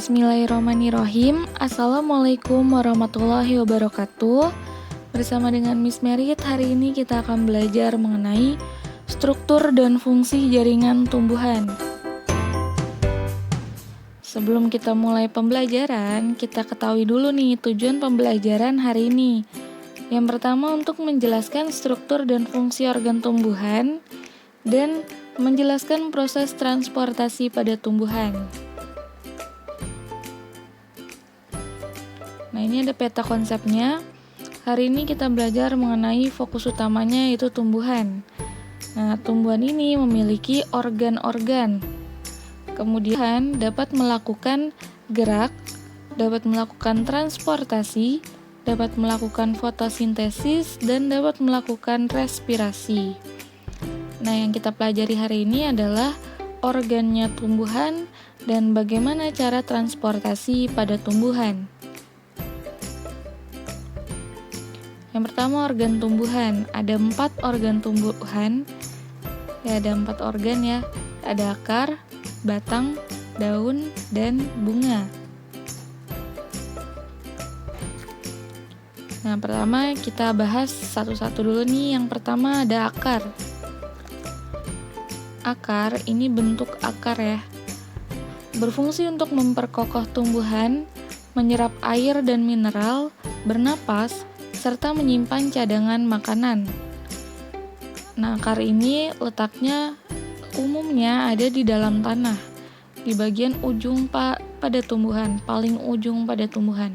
Bismillahirrahmanirrahim. Assalamualaikum warahmatullahi wabarakatuh. Bersama dengan Miss Merit, hari ini kita akan belajar mengenai struktur dan fungsi jaringan tumbuhan. Sebelum kita mulai pembelajaran, kita ketahui dulu nih tujuan pembelajaran hari ini. Yang pertama, untuk menjelaskan struktur dan fungsi organ tumbuhan dan menjelaskan proses transportasi pada tumbuhan. Nah, ini ada peta konsepnya. Hari ini kita belajar mengenai fokus utamanya, yaitu tumbuhan. Nah, tumbuhan ini memiliki organ-organ. Kemudian dapat melakukan gerak, dapat melakukan transportasi, dapat melakukan fotosintesis, dan dapat melakukan respirasi. Nah, yang kita pelajari hari ini adalah organnya tumbuhan dan bagaimana cara transportasi pada tumbuhan. Yang pertama, organ tumbuhan. Ada 4 organ tumbuhan. Ya, ada 4 organ ya. Ada akar, batang, daun, dan bunga. Nah, pertama kita bahas satu-satu dulu nih. Yang pertama ada akar. Akar ini bentuk akar ya. Berfungsi untuk memperkokoh tumbuhan, menyerap air dan mineral, bernapas, serta menyimpan cadangan makanan. Nah, akar ini letaknya umumnya ada di dalam tanah, di bagian ujung pada tumbuhan, paling ujung pada tumbuhan.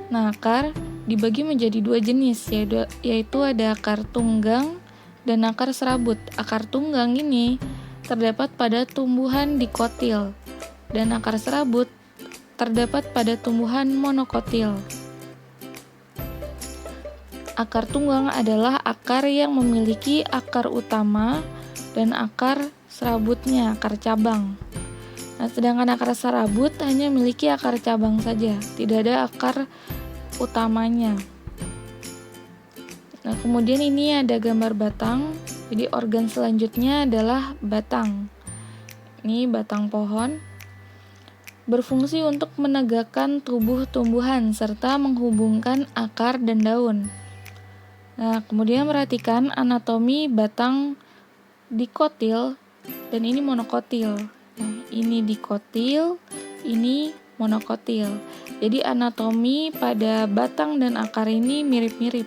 Nah, akar dibagi menjadi 2 jenis, yaitu ada akar tunggang dan akar serabut. Akar tunggang ini terdapat pada tumbuhan dikotil, dan akar serabut terdapat pada tumbuhan monokotil. Akar tunggang adalah akar yang memiliki akar utama dan akar serabutnya, akar cabang. Nah, sedangkan akar serabut hanya memiliki akar cabang saja, tidak ada akar utamanya. Nah, kemudian ini ada gambar batang. Jadi organ selanjutnya adalah batang. Ini batang pohon. Berfungsi untuk menegakkan tubuh tumbuhan serta menghubungkan akar dan daun. Nah, kemudian perhatikan anatomi batang dikotil dan ini monokotil. Nah, ini dikotil, ini monokotil. Jadi anatomi pada batang dan akar ini mirip-mirip.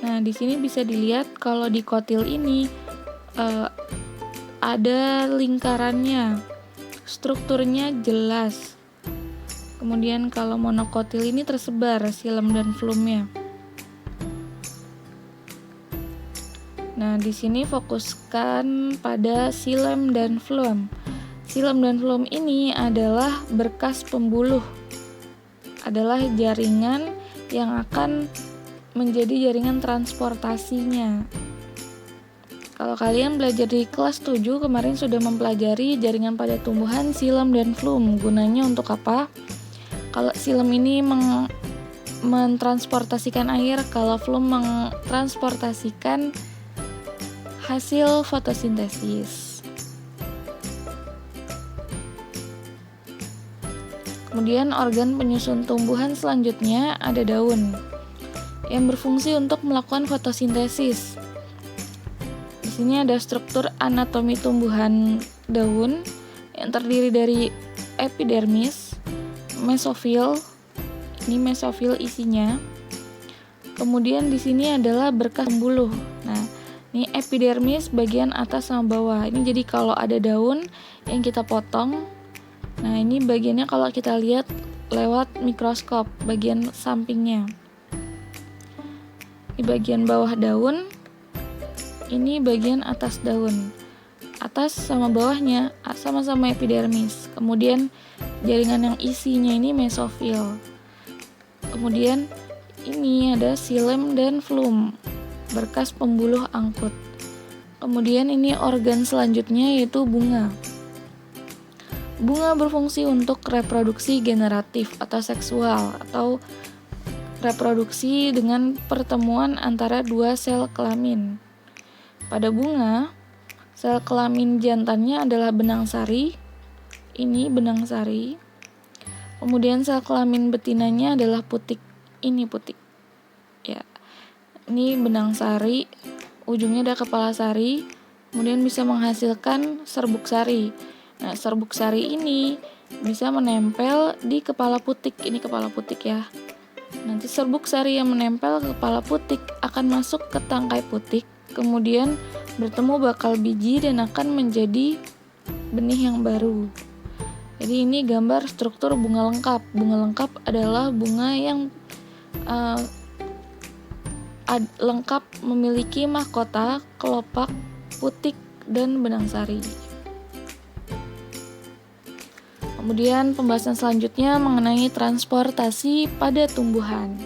Nah, di sini bisa dilihat kalau dikotil ini ada lingkarannya, strukturnya jelas. Kemudian kalau monokotil ini tersebar xilem dan flumnya. Nah, di sini fokuskan pada xilem dan flum. Xilem dan flum ini adalah berkas pembuluh. Adalah jaringan yang akan menjadi jaringan transportasinya. Kalau kalian belajar di kelas 7 kemarin sudah mempelajari jaringan pada tumbuhan, xilem dan flum. Gunanya untuk apa? Kalau xilem ini mentransportasikan air, kalau flum mentransportasikan hasil fotosintesis. Kemudian organ penyusun tumbuhan selanjutnya ada daun yang berfungsi untuk melakukan fotosintesis. Di sini ada struktur anatomi tumbuhan daun yang terdiri dari epidermis, mesofil. Ini mesofil isinya. Kemudian di sini adalah berkas pembuluh. Nah, ini epidermis bagian atas sama bawah. Ini jadi kalau ada daun yang kita potong, nah ini bagiannya kalau kita lihat lewat mikroskop, bagian sampingnya. Di bagian bawah daun, ini bagian atas daun. Atas sama bawahnya sama-sama epidermis. Kemudian jaringan yang isinya ini mesofil. Kemudian ini ada xilem dan flum, berkas pembuluh angkut. Kemudian ini organ selanjutnya yaitu bunga. Bunga berfungsi untuk reproduksi generatif atau seksual atau reproduksi dengan pertemuan antara 2 sel kelamin. Pada bunga, sel kelamin jantannya adalah benang sari, ini benang sari. Kemudian sel kelamin betinanya adalah putik. Ini putik. Ya. Ini benang sari, ujungnya ada kepala sari, kemudian bisa menghasilkan serbuk sari. Nah, serbuk sari ini bisa menempel di kepala putik. Ini kepala putik ya. Nanti serbuk sari yang menempel ke kepala putik akan masuk ke tangkai putik, kemudian bertemu bakal biji dan akan menjadi benih yang baru. Jadi ini gambar struktur bunga lengkap. Bunga lengkap adalah bunga yang lengkap memiliki mahkota, kelopak, putik, dan benang sari. Kemudian pembahasan selanjutnya mengenai transportasi pada tumbuhan.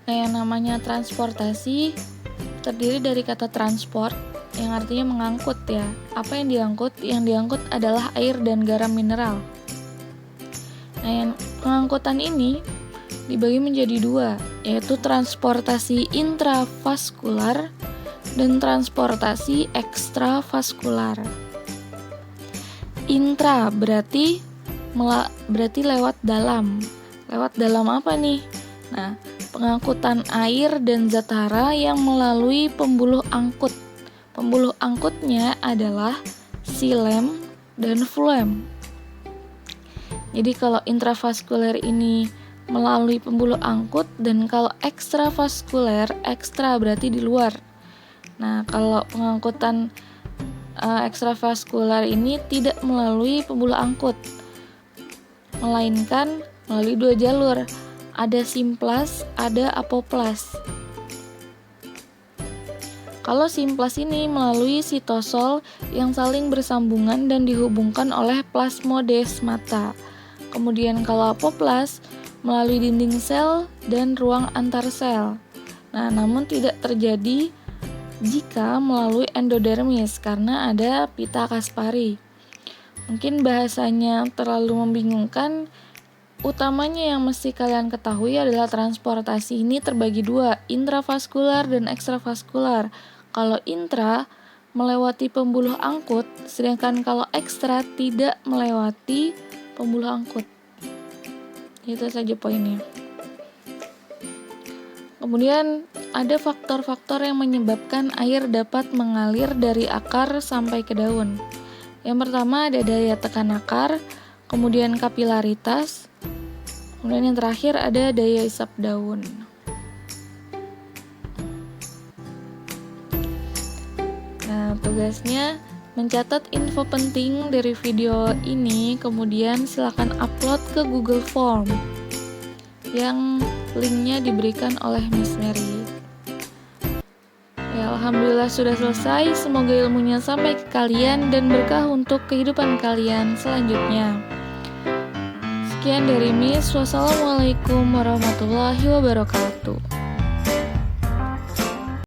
Nah, yang namanya transportasi terdiri dari kata transport yang artinya mengangkut ya. Apa yang diangkut? Yang diangkut adalah air dan garam mineral. Nah, yang pengangkutan ini dibagi menjadi dua, yaitu transportasi intravaskular dan transportasi ekstravaskular. Intra berarti lewat dalam. Lewat dalam apa nih? Nah, pengangkutan air dan zat hara yang melalui pembuluh angkut. Pembuluh angkutnya adalah xilem dan floem. Jadi kalau intravaskuler ini melalui pembuluh angkut, dan kalau ekstravaskuler, ekstra berarti di luar. Nah, kalau pengangkutan ekstravaskular ini tidak melalui pembuluh angkut, melainkan melalui dua jalur. Ada simplas, ada apoplas. Kalau simplas ini melalui sitosol yang saling bersambungan dan dihubungkan oleh plasmodesmata. Kemudian kalau apoplas melalui dinding sel dan ruang antar sel. Nah, namun tidak terjadi jika melalui endodermis karena ada pita Kaspari. Mungkin bahasanya terlalu membingungkan. Utamanya yang mesti kalian ketahui adalah transportasi ini terbagi dua, intravaskular dan ekstravaskular. Kalau intra melewati pembuluh angkut, sedangkan kalau ekstra tidak melewati pembuluh angkut. Itu saja poinnya. Kemudian ada faktor-faktor yang menyebabkan air dapat mengalir dari akar sampai ke daun. Yang pertama ada daya tekan akar, kemudian kapilaritas, kemudian yang terakhir ada daya isap daun. Nah, tugasnya mencatat info penting dari video ini, kemudian silakan upload ke Google Form yang linknya diberikan oleh Miss Mary. Ya, alhamdulillah sudah selesai. Semoga ilmunya sampai ke kalian dan berkah untuk kehidupan kalian selanjutnya. Sekian dari Miss. Wassalamualaikum warahmatullahi wabarakatuh.